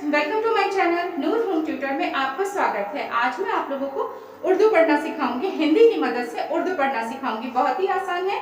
Welcome to my channel Noor home tutor में आपका स्वागत है। आज मैं आप लोगों को उर्दू पढ़ना सिखाऊंगी। हिंदी की मदद से उर्दू पढ़ना सिखाऊंगी। बहुत ही आसान है।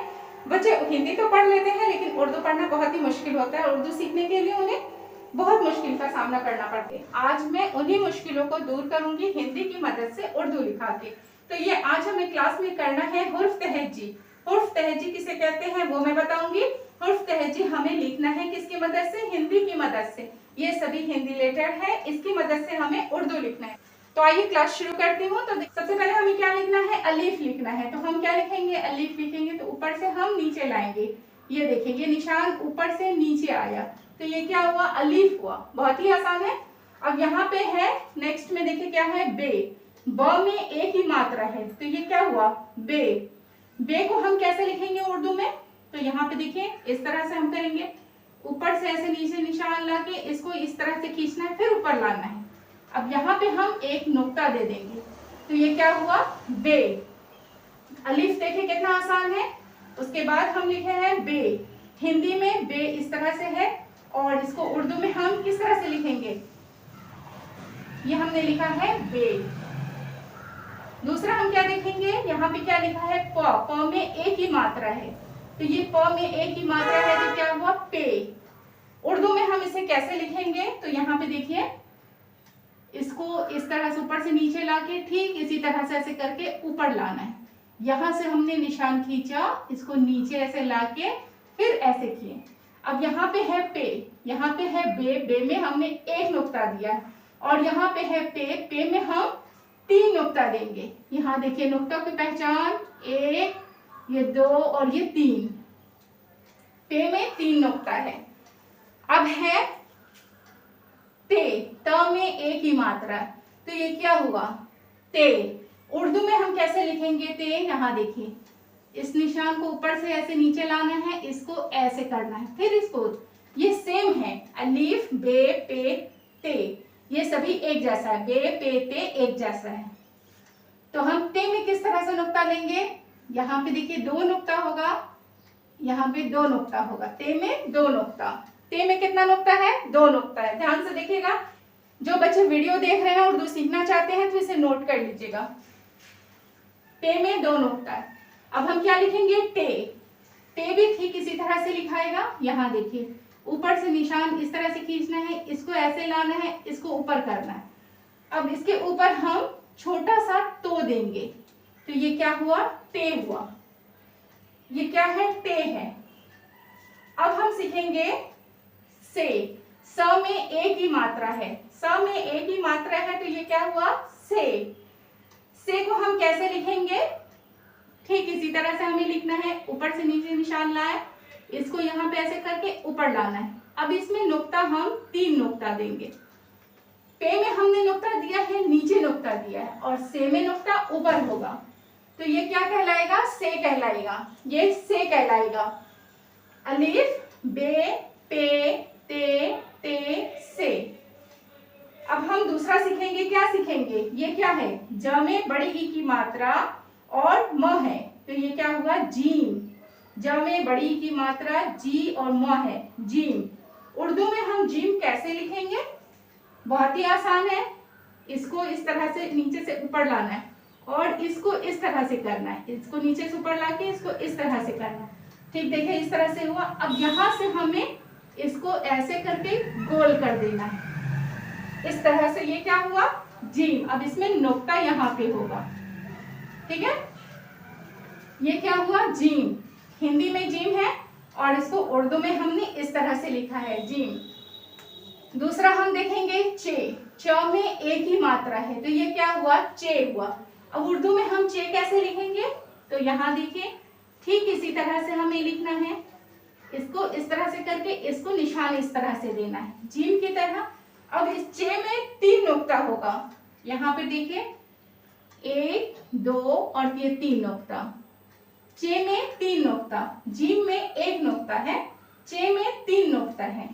बच्चे हिंदी तो पढ़ लेते हैं लेकिन उर्दू पढ़ना बहुत ही मुश्किल होता है। उर्दू सीखने के लिए उन्हें बहुत मुश्किल का सामना करना पड़ता है। आज मैं उन्हीं मुश्किलों को दूर करूंगी हिंदी की मदद से उर्दू लिखा के। तो ये आज हमें क्लास में करना है हुर्फ तहज्जी। हुर्फ तहज्जी किसे कहते हैं वो मैं बताऊंगी। हुर्फ तहज्जी हमें लिखना है किसकी मदद से? हिंदी की मदद से। ये सभी हिंदी लेटर है, इसकी मदद से हमें उर्दू लिखना है। तो आइए क्लास शुरू करती हूँ। तो सबसे पहले हमें क्या लिखना है? अलीफ लिखना है। तो हम क्या लिखेंगे? अलीफ लिखेंगे तो ऊपर से हम नीचे लाएंगे। ये देखिए, ये निशान ऊपर से नीचे आया तो ये क्या हुआ? अलीफ हुआ। बहुत ही आसान है। अब यहाँ पे है नेक्स्ट में, देखिए क्या है? बे। ब में एक ही मात्रा है तो ये क्या हुआ? बे। बे को हम कैसे लिखेंगे उर्दू में? तो यहाँ पे देखिए इस तरह से हम करेंगे। ऊपर से ऐसे नीचे निशान लाके इसको इस तरह से खींचना है, फिर ऊपर लाना है। अब यहाँ पे हम एक नुक्ता दे देंगे तो ये क्या हुआ? बे। अलिफ देखिए कितना आसान है। उसके बाद हम लिखे हैं बे। हिंदी में बे इस तरह से है और इसको उर्दू में हम किस तरह से लिखेंगे? ये हमने लिखा है बे। दूसरा हम क्या देखेंगे? यहाँ पे क्या लिखा है? प। प में एक ही मात्रा है तो ये प में एक ही मात्रा है तो क्या हुआ? पे। उर्दू में हम इसे कैसे लिखेंगे? तो यहाँ पे देखिए, इसको इस तरह से ऊपर से नीचे लाके ठीक इसी तरह से ऐसे करके ऊपर लाना है। यहाँ से हमने निशान खींचा, इसको नीचे ऐसे लाके फिर ऐसे किए। अब यहाँ पे है पे, यहाँ पे है बे। बे में हमने एक नुक्ता दिया है और यहाँ पे है पे। पे में हम 3 नुक्ता देंगे। यहाँ देखिए नुक्ता की पहचान, 1, ये 2 और ये 3। पे में 3 नुक्ता है। अब है ते। त में एक ही मात्रा तो ये क्या हुआ? ते। उर्दू में हम कैसे लिखेंगे ते? यहाँ देखिए, इस निशान को ऊपर से ऐसे नीचे लाना है, इसको ऐसे करना है, फिर इसको, ये सेम है। अलीफ बे पे ते, ये सभी एक जैसा है। बे पे ते एक जैसा है। तो हम ते में किस तरह से नुक्ता लेंगे? यहाँ पे देखिए 2 नुक्ता होगा, यहाँ पे 2 नुक्ता होगा। ते में 2 नुक्ता। ते में कितना नुक्ता है? 2 नुक्ता है। ध्यान से देखिएगा। जो बच्चे वीडियो देख रहे हैं उर्दू सीखना चाहते हैं तो इसे नोट कर लीजिएगा। ते में 2 नुक्ता है। अब हम क्या लिखेंगे? टे। टे भी ठीक इसी तरह से लिखाएगा। यहाँ देखिए, ऊपर से निशान इस तरह से खींचना है, इसको ऐसे लाना है, इसको ऊपर करना है। अब इसके ऊपर हम छोटा सा तो देंगे तो ये क्या हुआ? टे हुआ। ये क्या है? टे है। अब हम सीखेंगे से। स में एक ही मात्रा है। स में एक ही मात्रा है तो ये क्या हुआ? से। से को हम कैसे लिखेंगे? ठीक इसी तरह से हमें लिखना है। ऊपर से नीचे निशान लाए, इसको यहाँ पे ऐसे करके ऊपर लाना है। अब इसमें नुक्ता हम 3 नुक्ता देंगे। पे में हमने नुक्ता दिया है, नीचे नुक्ता दिया है, और से में नुक्ता ऊपर होगा तो ये क्या कहलाएगा? से कहलाएगा। ये से कहलाएगा। अलिफ बे पे ते ते से। अब हम दूसरा सीखेंगे। क्या सीखेंगे? ये क्या है? ज में बड़ी ई की मात्रा और म है तो ये क्या हुआ? जीम। ज में बड़ी ई की मात्रा, जी और म है, जीम। उर्दू में हम जीम कैसे लिखेंगे? बहुत ही आसान है। इसको इस तरह से नीचे से ऊपर लाना है और इसको इस तरह से करना है। इसको नीचे से ऊपर लाके इसको इस तरह से करना है। ठीक देखिए इस तरह से हुआ। अब यहाँ से हमें इसको ऐसे करके गोल कर देना है इस तरह से। ये क्या हुआ? जीम। अब इसमें नुक्ता यहाँ पे होगा। ठीक है, ये क्या हुआ? जीम। हिंदी में जीम है और इसको उर्दू में हमने इस तरह से लिखा है, जीम। दूसरा हम देखेंगे चे। च में एक ही मात्रा है तो ये क्या हुआ? चे हुआ। अब उर्दू में हम चे कैसे लिखेंगे? तो यहाँ देखिए ठीक इसी तरह से हमें लिखना है। इसको इस तरह से करके इसको निशान इस तरह से देना है, जीम की तरह। अब इस चे में 3 नुक्ता होगा। यहाँ पे देखिए 1, 2 और ये 3 नुक्ता। चे में 3 नुक्ता, जीम में 1 नुक्ता है, चे में 3 नुक्ता है।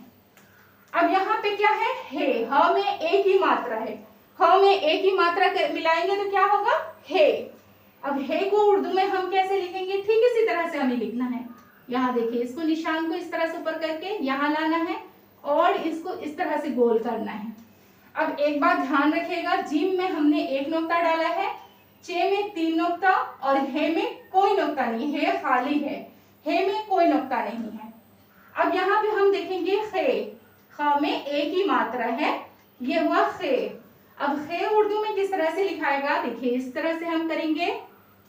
अब यहाँ पे क्या है? हे। ह में एक ही मात्रा है। ह में एक ही मात्रा मिलाएंगे तो क्या होगा? हे। अब हे को उर्दू में हम कैसे लिखेंगे? ठीक इसी तरह से हमें लिखना है। यहाँ देखिए, इसको निशान को इस तरह से ऊपर करके यहाँ लाना है और इसको इस तरह से गोल करना है। अब एक बात ध्यान रखिएगा, जीम में हमने एक नुक्ता डाला है, चे में 3 नुक्ता और हे में कोई नुक्ता नहीं, हे खाली है, हे में कोई नुक्ता नहीं है। अब यहाँ पे हम देखेंगे खे, ख में एक ही मात्रा है, ये हुआ खे। अब खे उर्दू में किस तरह से लिखाएगा, देखिए इस तरह से हम करेंगे,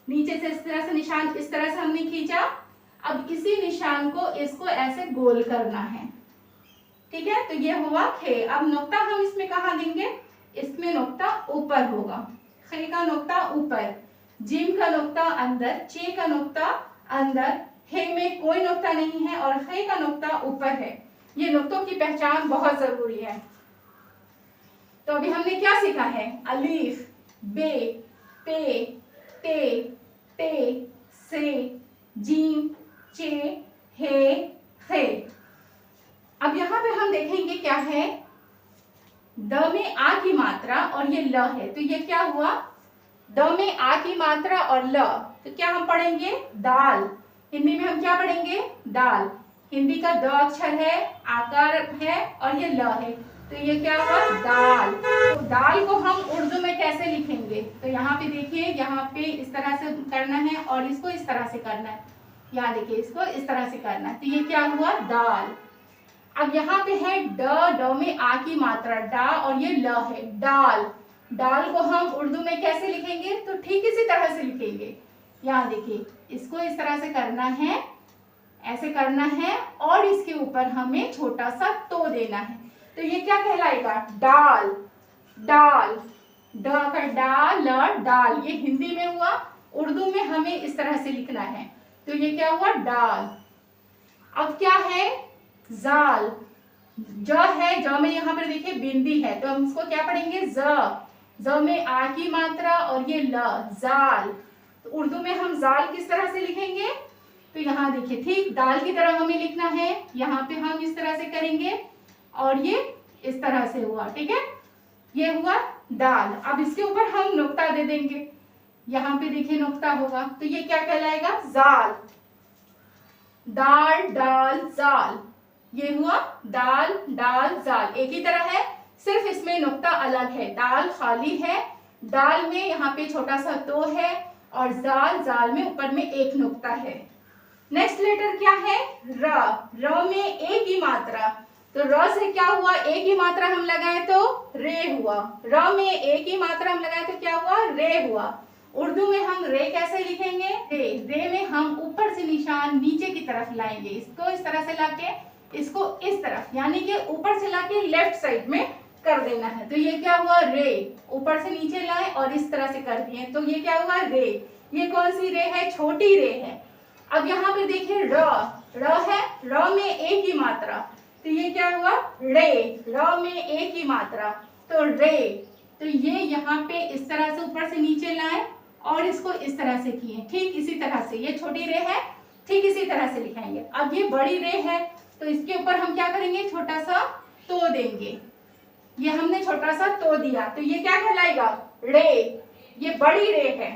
नीचे से इस तरह से निशान इस तरह से हमने खींचा। अब इसी निशान को इसको ऐसे गोल करना है, ठीक है, तो ये हुआ खे। अब नुक्ता हम इसमें कहाँ देंगे, इसमें नुक्ता ऊपर होगा, खे का नुक्ता ऊपर, जिम का नुक्ता अंदर, चे का नुक्ता अंदर, हे में कोई नुक्ता नहीं है और खे का नुक्ता ऊपर है। ये नुक्तों की पहचान बहुत जरूरी है। तो अभी हमने क्या सीखा है, अलीफ, बे, पे, ते, ते, से, जीम, चे, हे, खे। अब यहाँ पे हम देखेंगे क्या है, द में आ की मात्रा और ये ल है, तो ये क्या हुआ, द में आ की मात्रा और ल, तो क्या हम पढ़ेंगे, दाल। हिंदी में हम क्या पढ़ेंगे, दाल। हिंदी का द अक्षर है, आकार है और ये ल है, तो ये क्या हुआ, दाल। तो दाल को हम उर्दू में कैसे लिखेंगे, तो यहाँ पे देखिए, यहाँ पे इस तरह से करना है और इसको इस तरह से करना है, यहाँ देखिए इसको इस तरह से करना है, तो ये क्या हुआ, दाल। अब यहाँ पे है ड में आ की मात्रा डा और ये ल है, दाल। दाल को हम उर्दू में कैसे लिखेंगे, तो ठीक इसी तरह से लिखेंगे, यहाँ देखिए इसको इस तरह से करना है, ऐसे करना है और इसके ऊपर हमें छोटा सा तो देना है, तो ये क्या कहलाएगा, दाल। दाल, ड का डा, ल, दाल, ये हिंदी में हुआ, उर्दू में हमें इस तरह से लिखना है, तो ये क्या हुआ, दाल। अब क्या है, जाल, ज है, ज में यहाँ पर देखिए बिंदी है, तो हम इसको क्या पढ़ेंगे, ज में आ की मात्रा और ये ल, जाल। तो उर्दू में हम जाल किस तरह से लिखेंगे, तो यहाँ देखिए ठीक दाल की तरह हमें लिखना है, यहाँ पे हम इस तरह से करेंगे और ये इस तरह से हुआ, ठीक है, ये हुआ दाल। अब इसके ऊपर हम नुक्ता दे देंगे, यहाँ पे देखिए नुक्ता होगा, तो ये क्या कहलाएगा, जाल। दाल, डाल, जाल, ये हुआ दाल, डाल, जाल, एक ही तरह है, सिर्फ इसमें नुक्ता अलग है। दाल खाली है, दाल में यहाँ पे छोटा सा तो है और जाल, जाल में ऊपर में एक नुक्ता है। नेक्स्ट लेटर क्या है, र। र में एक ही मात्रा, तो र से क्या हुआ, एक ही मात्रा हम लगाए तो रे हुआ। र में एक ही मात्रा हम लगाए तो क्या हुआ, रे हुआ। उर्दू में हम रे कैसे लिखेंगे, रे। रे में हम ऊपर से निशान नीचे की तरफ लाएंगे, इसको इस तरह से लाके इसको इस तरफ, यानी कि ऊपर से लाके लेफ्ट साइड में कर देना है, तो ये क्या हुआ, रे। ऊपर से नीचे लाए और इस तरह से कर दिए, तो ये क्या हुआ, रे। ये कौन सी रे है, छोटी रे है। अब यहाँ पे देखिए र है, र में एक ही मात्रा, तो ये क्या हुआ, रे। र में एक ही मात्रा, तो रे। तो ये यहाँ पे इस तरह से ऊपर से नीचे लाए और इसको इस तरह से किए, ठीक इसी तरह से, ये छोटी रे है, ठीक इसी तरह से लिखाएंगे। अब ये बड़ी रे है, तो इसके ऊपर हम क्या करेंगे, छोटा सा तो देंगे, ये हमने छोटा सा तो दिया, तो ये क्या कहलाएगा, रे। ये बड़ी रे है।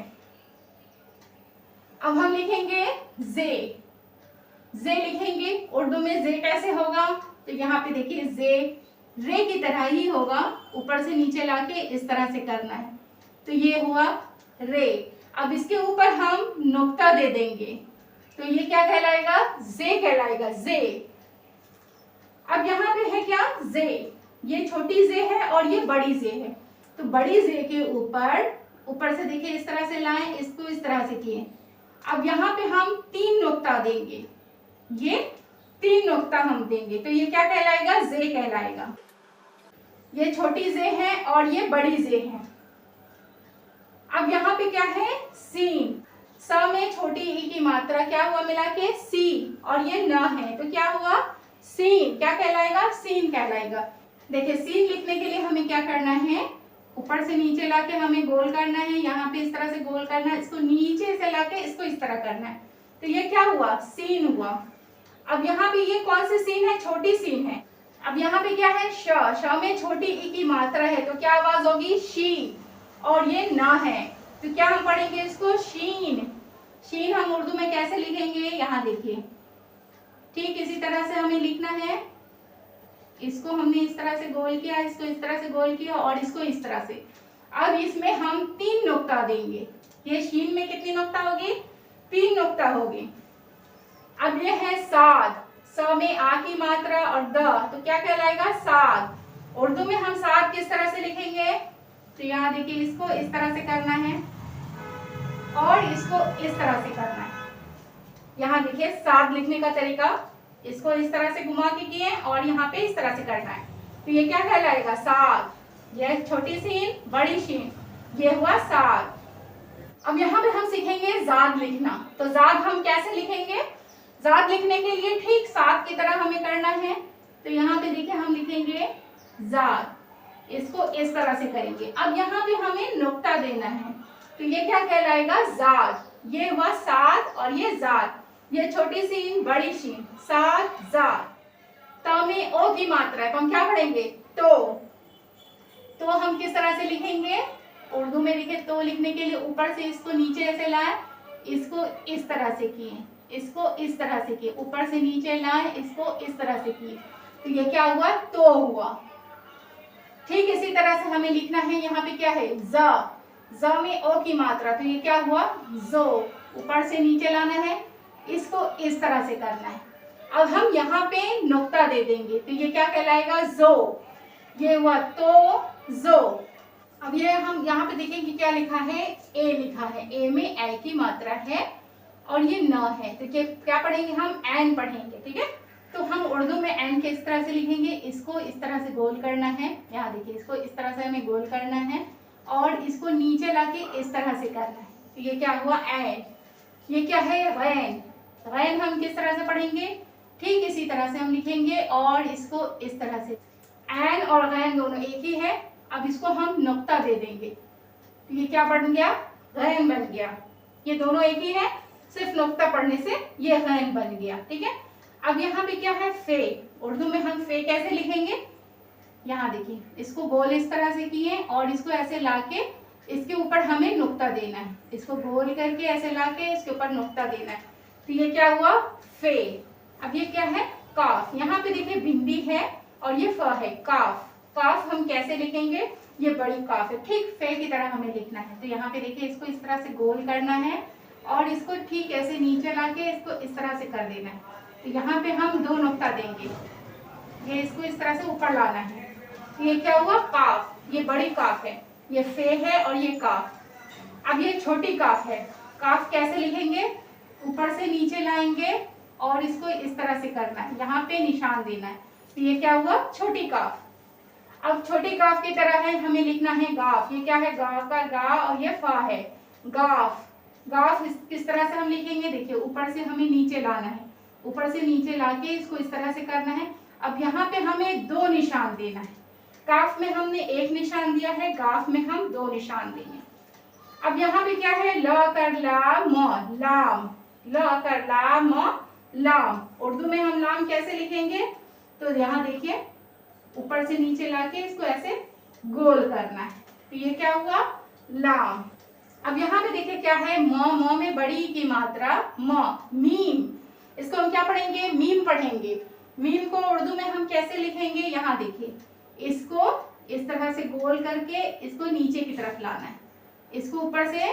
अब हम लिखेंगे जे। जे लिखेंगे, उर्दू में जे कैसे होगा, तो यहाँ पे देखिए जे रे की तरह ही होगा, ऊपर से नीचे लाके इस तरह से करना है, तो ये हुआ रे। अब इसके ऊपर हम नुक्ता दे देंगे, तो ये क्या कहलाएगा, जे कहलाएगा, जे। अब यहाँ पे है क्या, जे, ये छोटी जे है और ये बड़ी जे है, तो बड़ी जे के ऊपर से देखिए इस तरह से लाएं, इसको इस तरह से किए। अब यहाँ पे हम 3 नुक्ता देंगे, ये 3 नुक्ता हम देंगे, तो ये क्या कहलाएगा, जे कहलाएगा। ये छोटी जे है और ये बड़ी जे है। अब यहाँ पे क्या है, सीन। स में छोटी ई की मात्रा क्या हुआ मिला के, सी, और ये न है, तो क्या हुआ, सीन। क्या कहलाएगा, सीन कहलाएगा। देखिए सीन लिखने के लिए हमें क्या करना है, ऊपर से नीचे लाके हमें गोल करना है, यहाँ पे इस तरह से गोल करना है, इसको नीचे से लाके इसको इस तरह करना है, तो ये क्या हुआ, सीन हुआ। अब यहाँ पे ये कौन सी सीन है, छोटी सीन है। अब यहाँ पे क्या है, श में छोटी ई की मात्रा है, तो क्या आवाज होगी, शी, और ये ना है, तो क्या हम पढ़ेंगे इसको, शीन। शीन हम उर्दू में कैसे लिखेंगे, यहाँ देखिए ठीक इसी तरह से हमें लिखना है, इसको हमने इस तरह से गोल किया, इसको इस तरह से गोल किया और इसको इस तरह से। अब इसमें हम 3 नुक्ता देंगे। ये शीन में कितनी नुक्ता होगी? 3 नुक्ता होगी। अब ये है साद, स में आ की मात्रा और द, तो क्या कहलाएगा? साद। उर्दू में हम साद किस तरह से लिखेंगे? तो यहाँ देखिए, इसको इस तरह से करना है और इसको इस तरह से करना है। यहाँ देखिए साद लिखने का तरीका, इसको इस तरह से घुमा के किए और यहाँ पे इस तरह से करना है। तो ये क्या कहलाएगा? साद। यह छोटी शीन, बड़ी शीन, ये हुआ साद। अब यहाँ पे हम सीखेंगे जाद लिखना। तो जाद हम कैसे लिखेंगे? जाद लिखने के लिए ठीक साद की तरह हमें करना है। तो यहाँ पे देखिए हम लिखेंगे जाद, इसको इस तरह से करेंगे। अब यहाँ पे हमें नुक्ता देना है, तो ये क्या कहलाएगा? जाद। ये हुआ साद और ये जाद। ये छोटी शीन, बड़ी शीन, साद, जाद। त में ओ की मात्रा है, तो हम क्या पढ़ेंगे? तो हम किस तरह से लिखेंगे? उर्दू में लिखे तो लिखने के लिए ऊपर से इसको नीचे ऐसे लाए, इसको इस तरह से किए, इसको इस तरह से किए, ऊपर से नीचे लाए, इसको इस तरह से किए, तो ये क्या हुआ? तो हुआ। ठीक इसी तरह से हमें लिखना है। यहाँ पे क्या है? ज में ओ की मात्रा, तो ये क्या हुआ? जो। ऊपर से नीचे लाना है, इसको इस तरह से करना है। अब हम यहाँ पे नुक्ता दे देंगे, तो ये क्या कहलाएगा? जो। ये हुआ तो, जो। अब ये हम यहाँ पे देखेंगे क्या लिखा है? ए लिखा है। ए में ए की मात्रा है और ये न है, तो क्या पढ़ेंगे हम? एन पढ़ेंगे। ठीक है, तो हम उर्दू में एन के इस तरह से लिखेंगे, इसको इस तरह से गोल करना है। यहाँ देखिए, इसको इस तरह से हमें गोल करना है और इसको नीचे लाके इस तरह से करना है। तो ये क्या हुआ? एन। ये क्या है? रैन। रैन हम किस तरह से पढ़ेंगे? ठीक इसी तरह से हम लिखेंगे और इसको इस तरह से। एन और रैन दोनों एक ही है। अब इसको हम नुक्ता दे देंगे, तो ये क्या बन गया? रैन बन गया। ये दोनों एक ही है, सिर्फ नुक्ता पढ़ने से ये रैन बन गया। ठीक है, अब यहाँ पे क्या है? फे। उर्दू में हम फे कैसे लिखेंगे? यहाँ देखिए, इसको गोल इस तरह से किए और इसको ऐसे लाके इसके ऊपर हमें नुक्ता देना है। इसको गोल करके ऐसे लाके इसके ऊपर नुक्ता देना है, तो ये क्या हुआ? फे। अब ये क्या है? काफ। यहाँ पे देखिए बिंदी है और ये फ है, काफ। काफ हम कैसे लिखेंगे? ये बड़ी काफ है, ठीक फे की तरह हमें लिखना है। तो यहाँ पे देखिए, इसको इस तरह से गोल करना है और इसको ठीक ऐसे नीचे लाके इसको इस तरह से कर देना है। तो यहाँ पे हम 2 नुक्ता देंगे, ये इसको इस तरह से ऊपर लाना है। तो ये क्या हुआ? काफ। ये बड़ी काफ है, ये फे है और ये काफ। अब ये छोटी काफ है। काफ कैसे लिखेंगे? ऊपर से नीचे लाएंगे और इसको इस तरह से करना है, यहाँ पे निशान देना है। तो ये क्या हुआ? छोटी काफ। अब छोटी काफ की तरह है, हमें लिखना है गाफ। ये क्या है? गा का गा और ये फा है, गाफ। गाफ किस तरह से हम लिखेंगे? देखिए, ऊपर से हमें नीचे लाना है, ऊपर से नीचे लाके इसको इस तरह से करना है। अब यहाँ पे हमें 2 निशान देना है। काफ में हमने 1 निशान दिया है, गाफ में हम 2 निशान देंगे। अब यहाँ पे क्या है? ल कर ला म, लाम। ल कर ला म, लाम। उर्दू में हम लाम कैसे लिखेंगे? तो यहाँ देखिए, ऊपर से नीचे लाके इसको ऐसे गोल करना है, तो ये क्या हुआ? लाम। अब यहाँ पे देखिए क्या है? म में बड़ी की मात्रा म, मीम। इसको हम क्या पढ़ेंगे? मीम पढ़ेंगे। मीम को उर्दू में हम कैसे लिखेंगे? यहाँ देखिए, इसको इस तरह से गोल करके इसको नीचे की तरफ लाना है, इसको ऊपर से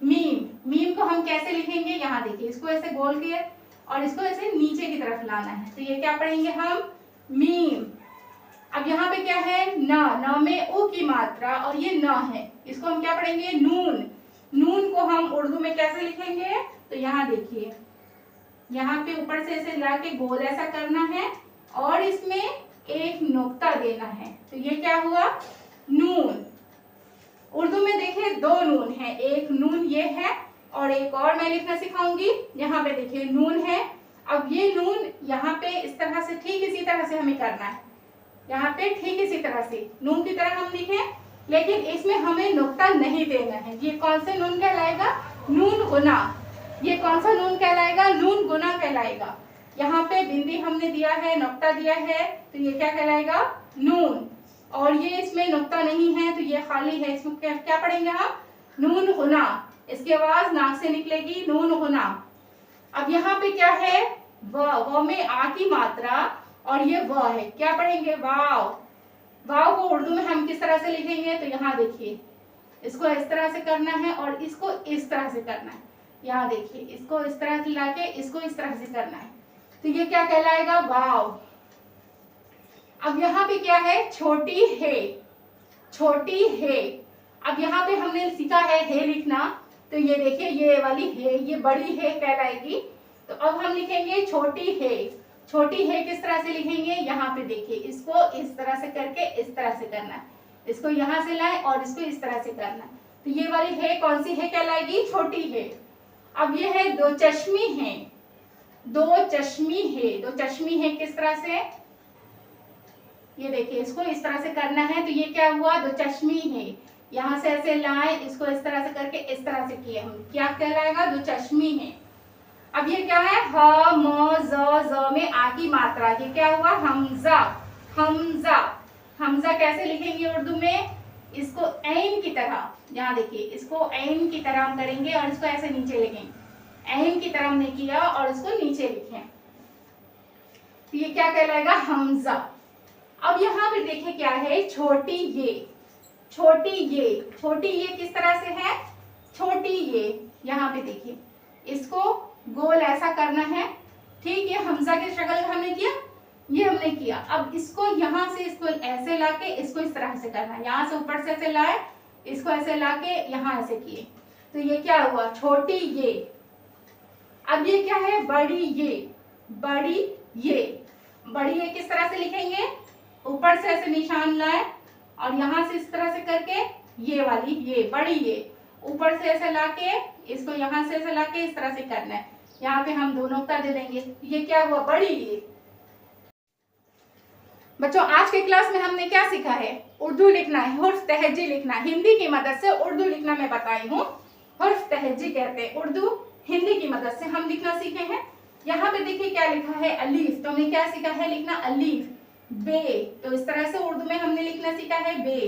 मीम। मीम को हम कैसे लिखेंगे? यहाँ देखिए, इसको ऐसे गोल किए और इसको ऐसे नीचे की तरफ लाना है, तो ये क्या पढ़ेंगे हम? मीम। अब यहाँ पे क्या है? न में ऊ की मात्रा और ये न है, इसको हम क्या पढ़ेंगे? नून। नून को हम उर्दू में कैसे लिखेंगे? तो यहाँ देखिए, यहाँ पे ऊपर से ऐसे लाके गोल ऐसा करना है और इसमें 1 नुक्ता देना है, तो ये क्या हुआ? नून। उर्दू में देखिए 2 नून है, एक नून ये है और एक और मैं लिखना सिखाऊंगी। यहाँ पे देखिए नून है। अब ये नून यहाँ पे इस तरह से, ठीक इसी तरह से हमें करना है, यहाँ पे ठीक इसी तरह से नून की तरह हम लिखें, लेकिन इसमें हमें नुक्ता नहीं देना है। ये कौन से नून कहलाएगा? नून गुना। ये कौन सा नून कहलाएगा? नून गुना कहलाएगा। यहाँ पे बिंदी हमने दिया है, नुक्ता दिया है, तो ये क्या कहलाएगा? नून। और ये इसमें नुक्ता नहीं है तो ये खाली है, इसमें क्या पढ़ेंगे हम? नून गुना। इसकी आवाज नाक से निकलेगी, नून गुना। अब यहाँ पे क्या है? व में आ की मात्रा और ये व है, क्या पढ़ेंगे, वाव। वाव को उर्दू में हम किस तरह से लिखेंगे, तो यहाँ देखिए, इसको इस तरह से करना है और इसको इस तरह से करना है। यहाँ देखिए, इसको इस तरह से लाके इसको इस तरह से करना है, तो ये क्या कहलाएगा, वाव। अब यहाँ पे क्या है, छोटी है, छोटी है। अब यहाँ पे हमने सीखा है लिखना, तो ये देखिए ये वाली है, ये बड़ी है कहलाएगी। तो अब हम लिखेंगे छोटी है। छोटी है किस तरह से लिखेंगे, यहाँ पे देखिए, इसको इस तरह से करके इस तरह से करना है, इसको यहाँ से लाए और इसको इस तरह से करना है, तो ये वाली है कौन सी है कहलाएगी, छोटी है। अब ये है दो चश्मी है, दो चश्मी है, दो चश्मी है किस तरह से, ये देखिए, इसको इस तरह से करना है, तो ये क्या हुआ, दो चश्मी है। यहाँ से ऐसे लाए, इसको इस तरह से करके इस तरह से किए हम, क्या कहलाएगा, दो चश्मी है। अब ये क्या है, ह म ज में आ की मात्रा, ये क्या हुआ, हमजा। हमजा, हमजा कैसे लिखेंगे उर्दू में, इसको ऐन की तरह, यहाँ देखिए, इसको ऐन की तरह हम करेंगे और इसको ऐसे नीचे लिखेंगे, ऐन की तरह हमने किया और इसको नीचे लिखे, तो ये क्या कहलाएगा, हमजा। अब यहाँ पे देखिए क्या है, छोटी ये, छोटी ये, छोटी ये किस तरह से है, छोटी ये, यहाँ पे देखिए, इसको गोल ऐसा करना है, ठीक, ये हमजा की शक्ल हमने किया, ये हमने किया। अब इसको यहाँ से इसको ऐसे लाके इसको इस तरह से करना है, यहाँ से ऊपर से ऐसे लाए, इसको ऐसे लाके यहाँ ऐसे किए, तो ये क्या हुआ, छोटी ये। अब ये क्या है, बड़ी ये, बड़ी ये, बड़ी ये किस तरह से लिखेंगे, ऊपर से ऐसे निशान लाए और यहाँ से इस तरह से करके ये वाली ये बड़ी ये, ऊपर से ऐसे लाके इसको यहाँ से ऐसे लाके इस तरह से करना है, यहाँ पे हम दो नुक्ता दे देंगे, ये क्या हुआ, बड़ी ये। बच्चों आज के क्लास में हमने क्या सीखा है, उर्दू लिखना है, हुर्फ तहजी लिखना, हिंदी की मदद से उर्दू लिखना मैं बताई हूँ, हुर्फ तहजी कहते हैं, उर्दू हिंदी की मदद से हम लिखना सीखे हैं। यहाँ पे देखिए क्या लिखा है, अलीफ, तो हमने क्या सीखा है लिखना, अलीफ। बे, तो इस तरह से उर्दू में हमने लिखना सीखा है, बे।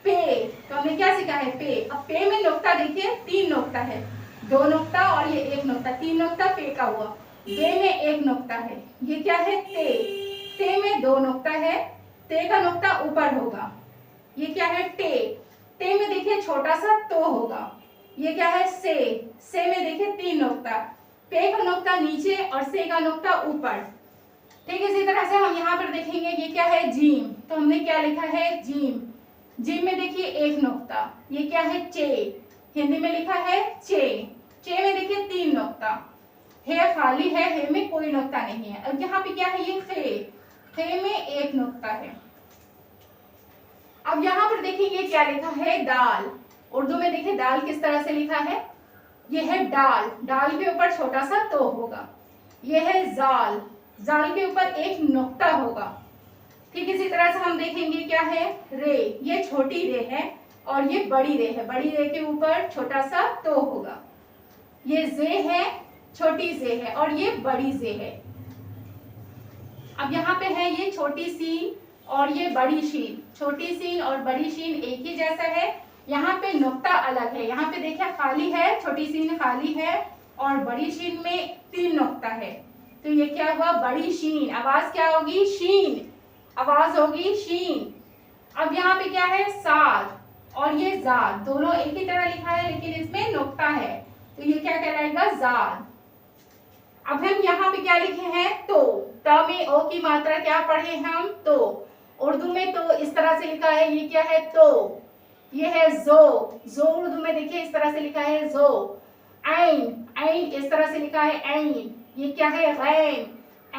पे, तो हमने क्या सीखा है, पे। अब पे में नुक्ता देखिए, तीन नुक्ता है, दो नुक्ता और ये एक नुक्ता, तीन नुक्ता पे का हुआ। बे में एक नुक्ता है, ये क्या है, ते। ते में दो नुक्ता है, ते का नुक्ता ऊपर होगा, ये क्या है, टे। टे में देखिए छोटा सा तो होगा, ये क्या है, से। से में देखिए तीन नुक्ता, पे का नुक्ता नीचे और से का नुक्ता ऊपर, ठीक है। इसी तरह से हम यहाँ पर देखेंगे, ये क्या है, जीम, तो हमने क्या लिखा है, जीम। जीम में देखिए एक नुक्ता, ये क्या है, चे, हिंदी में लिखा है चे। चे में देखिए तीन नुक्ता, है खाली है में कोई नुक्ता नहीं है। अब यहाँ पे क्या है, ये खे, खे में एक नुक्ता है। अब यहाँ पर देखिए ये क्या लिखा है, दाल। उर्दू में देखिए दाल किस तरह से लिखा है, ये है डाल, डाल के ऊपर छोटा सा तो होगा। ये है जाल, जाल के ऊपर एक नुक्ता होगा, ठीक। इसी तरह से हम देखेंगे क्या है, रे, ये छोटी रे है और ये बड़ी रे है, बड़ी रे के ऊपर छोटा सा तो होगा। ये जे है, छोटी जे है और ये बड़ी जे है। अब यहाँ पे है ये छोटी सीन और ये बड़ी शीन, छोटी सीन और बड़ी शीन एक ही जैसा है, यहाँ पे नुक्ता अलग है। यहाँ पे देखिए खाली है, छोटी सीन खाली है और बड़ी शीन में तीन नुक्ता है, तो ये क्या हुआ, बड़ी शीन। आवाज क्या होगी, शीन, आवाज होगी शीन। अब यहाँ पे क्या है, साद और ये जाद, दोनों एक ही तरह लिखा है लेकिन इसमें नुक्ता है, तो ये क्या कहलाएगा, जाद। अब हम यहाँ पे क्या लिखे हैं, तो। त में ओ की मात्रा क्या पढ़े हम, तो। उर्दू में तो इस तरह से लिखा है, ये क्या है, तो। ये है जो, जो उर्दू में देखिए इस तरह से लिखा है, जो। ऐन, ऐन इस तरह से लिखा है, ऐन। ये क्या है, गैन।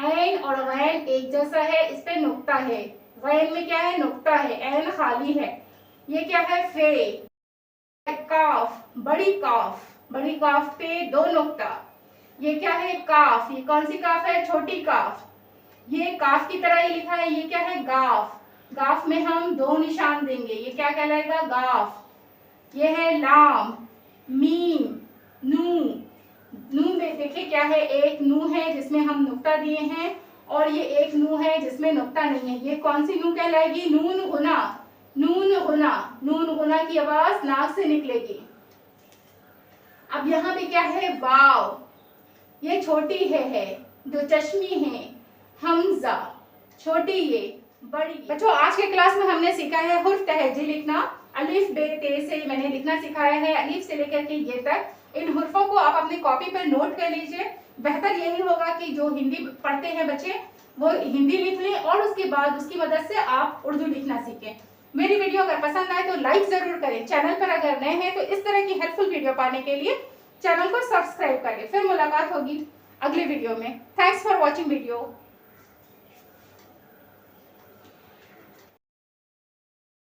ऐन और गैन एक जैसा है, इस पे नुक्ता है, गैन में क्या है, नुक्ता है, ऐन खाली है। ये क्या है, फे। काफ, बड़ी काफ, बड़ी काफ पे दो नुक्ता। ये क्या है, काफ, ये कौन सी काफ है, छोटी काफ, ये काफ की तरह ही लिखा है। ये क्या है, गाफ, गाफ में हम दो निशान देंगे, ये क्या कहलाएगा, गाफ। ये है लाम, मीम, नू। नू में देखिए क्या है, एक नू है जिसमें हम नुक्ता दिए हैं और ये एक नू है जिसमें नुक्ता नहीं है, ये कौन सी नू कहलाएगी, नून गुना। नून गुना, नून गुना की आवाज नाक से निकलेगी। अब यहाँ पे क्या है, वाव, ये छोटी है, दो चश्मे हैं, हमजा, छोटी ये, बड़ी। बच्चों आज के क्लास में हमने सीखा है हुर्फ तहजी लिखना। अलिफ बे ते से मैंने लिखना सिखाया है, अलिफ से लेकर के ये तक। इन हुर्फों को आप अपनी कॉपी पर नोट कर लीजिए। बेहतर यही होगा कि जो हिंदी पढ़ते हैं बच्चे वो हिंदी लिख लें और उसके बाद उसकी मदद से आप उर्दू लिखना सीखें। मेरी वीडियो अगर पसंद आए तो लाइक जरूर करें। चैनल पर अगर नए हैं तो इस तरह की हेल्पफुल वीडियो पाने के लिए चैनल को सब्सक्राइब करें। फिर मुलाकात होगी अगले वीडियो में। Thanks for watching video.